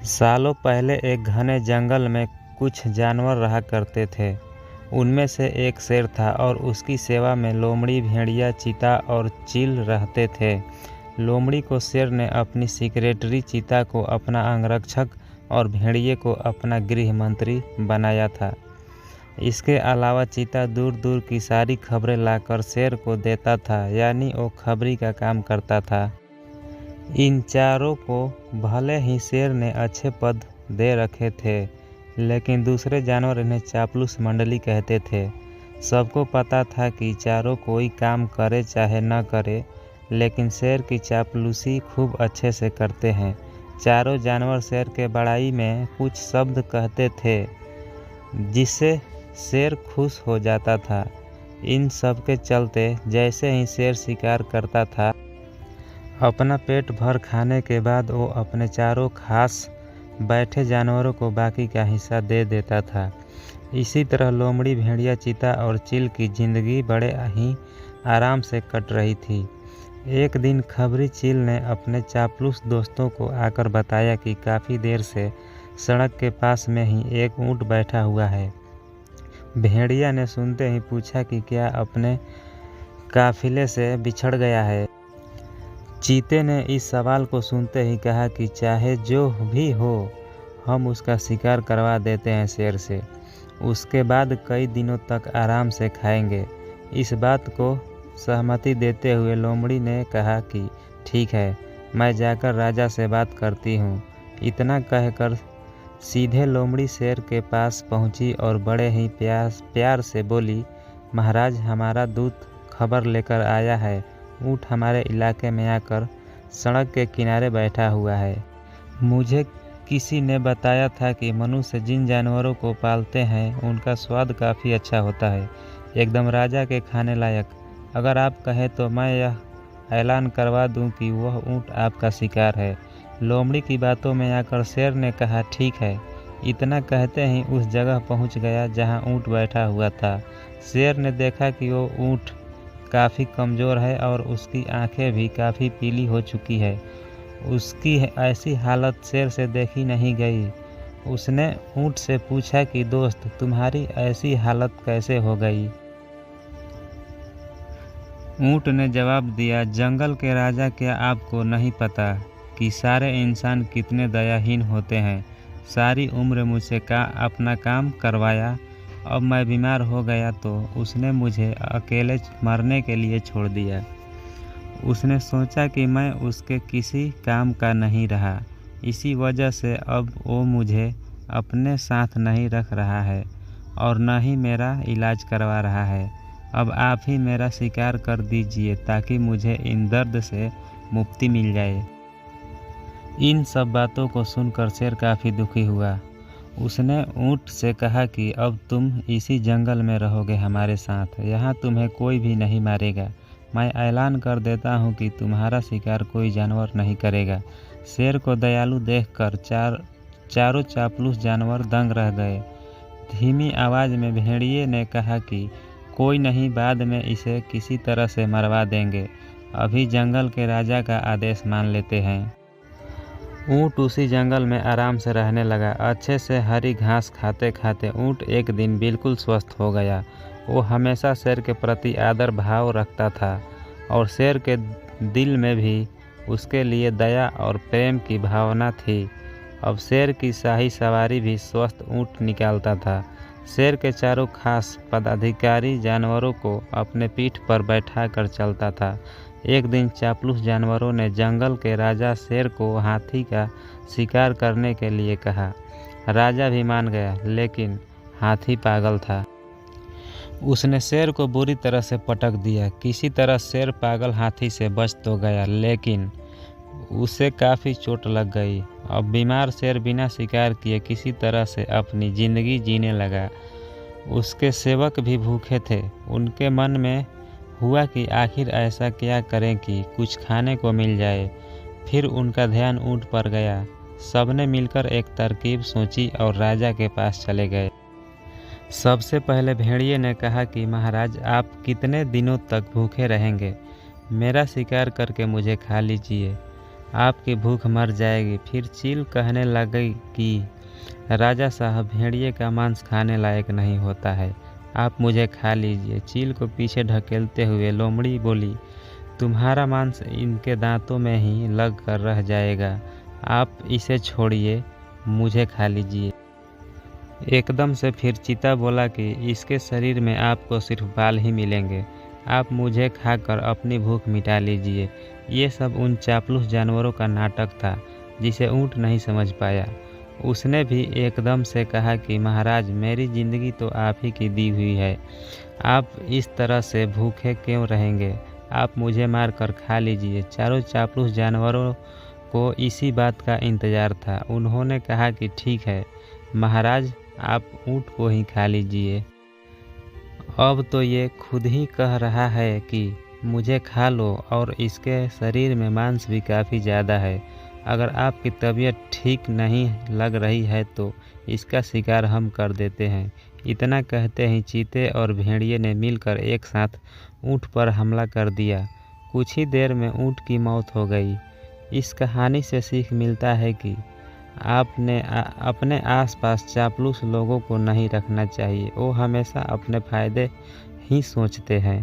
सालों पहले एक घने जंगल में कुछ जानवर रहा करते थे। उनमें से एक शेर था और उसकी सेवा में लोमड़ी, भेड़िया, चीता और चील रहते थे। लोमड़ी को शेर ने अपनी सेक्रेटरी, चीता को अपना अंगरक्षक और भेड़िए को अपना गृह मंत्री बनाया था। इसके अलावा चीता दूर दूर की सारी खबरें लाकर शेर को देता था, यानी वो खबरी का काम करता था। इन चारों को भले ही शेर ने अच्छे पद दे रखे थे, लेकिन दूसरे जानवर इन्हें चापलूस मंडली कहते थे। सबको पता था कि चारों कोई काम करे चाहे न करे, लेकिन शेर की चापलूसी खूब अच्छे से करते हैं। चारों जानवर शेर के बड़ाई में कुछ शब्द कहते थे, जिससे शेर खुश हो जाता था। इन सब के चलते जैसे ही शेर शिकार करता था, अपना पेट भर खाने के बाद वो अपने चारों खास बैठे जानवरों को बाकी का हिस्सा दे देता था। इसी तरह लोमड़ी, भेड़िया, चीता और चील की जिंदगी बड़े ही आराम से कट रही थी। एक दिन खबरी चील ने अपने चापलूस दोस्तों को आकर बताया कि काफ़ी देर से सड़क के पास में ही एक ऊँट बैठा हुआ है। भेड़िया ने सुनते ही पूछा कि क्या अपने काफिले से बिछड़ गया है। चीते ने इस सवाल को सुनते ही कहा कि चाहे जो भी हो, हम उसका शिकार करवा देते हैं शेर से। उसके बाद कई दिनों तक आराम से खाएंगे। इस बात को सहमति देते हुए लोमड़ी ने कहा कि ठीक है, मैं जाकर राजा से बात करती हूँ। इतना कहकर सीधे लोमड़ी शेर के पास पहुँची और बड़े ही प्यार से बोली, महाराज, हमारा दूत खबर लेकर आया है। ऊँट हमारे इलाके में आकर सड़क के किनारे बैठा हुआ है। मुझे किसी ने बताया था कि मनुष्य जिन जानवरों को पालते हैं उनका स्वाद काफ़ी अच्छा होता है, एकदम राजा के खाने लायक। अगर आप कहें तो मैं यह ऐलान करवा दूं कि वह ऊँट आपका शिकार है। लोमड़ी की बातों में आकर शेर ने कहा, ठीक है। इतना कहते ही उस जगह पहुंच गया जहां ऊँट बैठा हुआ था। शेर ने देखा कि वो ऊँट काफ़ी कमज़ोर है और उसकी आंखें भी काफ़ी पीली हो चुकी है। उसकी ऐसी हालत शेर से देखी नहीं गई। उसने ऊँट से पूछा कि दोस्त, तुम्हारी ऐसी हालत कैसे हो गई? ऊँट ने जवाब दिया, जंगल के राजा, क्या आपको नहीं पता कि सारे इंसान कितने दयाहीन होते हैं? सारी उम्र मुझसे अपना काम करवाया, अब मैं बीमार हो गया तो उसने मुझे अकेले मरने के लिए छोड़ दिया। उसने सोचा कि मैं उसके किसी काम का नहीं रहा, इसी वजह से अब वो मुझे अपने साथ नहीं रख रहा है और न ही मेरा इलाज करवा रहा है। अब आप ही मेरा शिकार कर दीजिए ताकि मुझे इन दर्द से मुक्ति मिल जाए। इन सब बातों को सुनकर शेर काफ़ी दुखी हुआ। उसने ऊँट से कहा कि अब तुम इसी जंगल में रहोगे हमारे साथ, यहाँ तुम्हें कोई भी नहीं मारेगा। मैं ऐलान कर देता हूँ कि तुम्हारा शिकार कोई जानवर नहीं करेगा। शेर को दयालु देखकर चारों चापलूस जानवर दंग रह गए। धीमी आवाज़ में भेड़िए ने कहा कि कोई नहीं, बाद में इसे किसी तरह से मरवा देंगे। अभी जंगल के राजा का आदेश मान लेते हैं। ऊँट उसी जंगल में आराम से रहने लगा। अच्छे से हरी घास खाते खाते ऊँट एक दिन बिल्कुल स्वस्थ हो गया। वो हमेशा शेर के प्रति आदर भाव रखता था और शेर के दिल में भी उसके लिए दया और प्रेम की भावना थी। अब शेर की शाही सवारी भी स्वस्थ ऊँट निकालता था। शेर के चारों खास पदाधिकारी जानवरों को अपने पीठ पर बैठा कर चलता था। एक दिन चापलूस जानवरों ने जंगल के राजा शेर को हाथी का शिकार करने के लिए कहा। राजा भी मान गया, लेकिन हाथी पागल था। उसने शेर को बुरी तरह से पटक दिया। किसी तरह शेर पागल हाथी से बच तो गया, लेकिन उसे काफ़ी चोट लग गई। अब बीमार शेर बिना शिकार किए किसी तरह से अपनी ज़िंदगी जीने लगा। उसके सेवक भी भूखे थे। उनके मन में हुआ कि आखिर ऐसा क्या करें कि कुछ खाने को मिल जाए। फिर उनका ध्यान ऊँट पर गया। सबने मिलकर एक तरकीब सोची और राजा के पास चले गए। सबसे पहले भेड़िए ने कहा कि महाराज, आप कितने दिनों तक भूखे रहेंगे? मेरा शिकार करके मुझे खा लीजिए। आपकी भूख मर जाएगी। फिर चील कहने लगी कि राजा साहब, भेड़िए का मांस खाने लायक नहीं होता है, आप मुझे खा लीजिए। चील को पीछे ढकेलते हुए लोमड़ी बोली, तुम्हारा मांस इनके दांतों में ही लग कर रह जाएगा, आप इसे छोड़िए, मुझे खा लीजिए। एकदम से फिर चीता बोला कि इसके शरीर में आपको सिर्फ बाल ही मिलेंगे, आप मुझे खाकर अपनी भूख मिटा लीजिए। ये सब उन चापलूस जानवरों का नाटक था जिसे ऊँट नहीं समझ पाया। उसने भी एकदम से कहा कि महाराज, मेरी ज़िंदगी तो आप ही की दी हुई है, आप इस तरह से भूखे क्यों रहेंगे, आप मुझे मार कर खा लीजिए। चारों चापलूस जानवरों को इसी बात का इंतज़ार था। उन्होंने कहा कि ठीक है महाराज, आप ऊँट को ही खा लीजिए। अब तो ये खुद ही कह रहा है कि मुझे खा लो, और इसके शरीर में मांस भी काफ़ी ज़्यादा है। अगर आपकी तबीयत ठीक नहीं लग रही है तो इसका शिकार हम कर देते हैं। इतना कहते ही चीते और भेड़िए ने मिलकर एक साथ ऊँट पर हमला कर दिया। कुछ ही देर में ऊँट की मौत हो गई। इस कहानी से सीख मिलता है कि अपने आसपास चापलूस लोगों को नहीं रखना चाहिए। वो हमेशा अपने फ़ायदे ही सोचते हैं।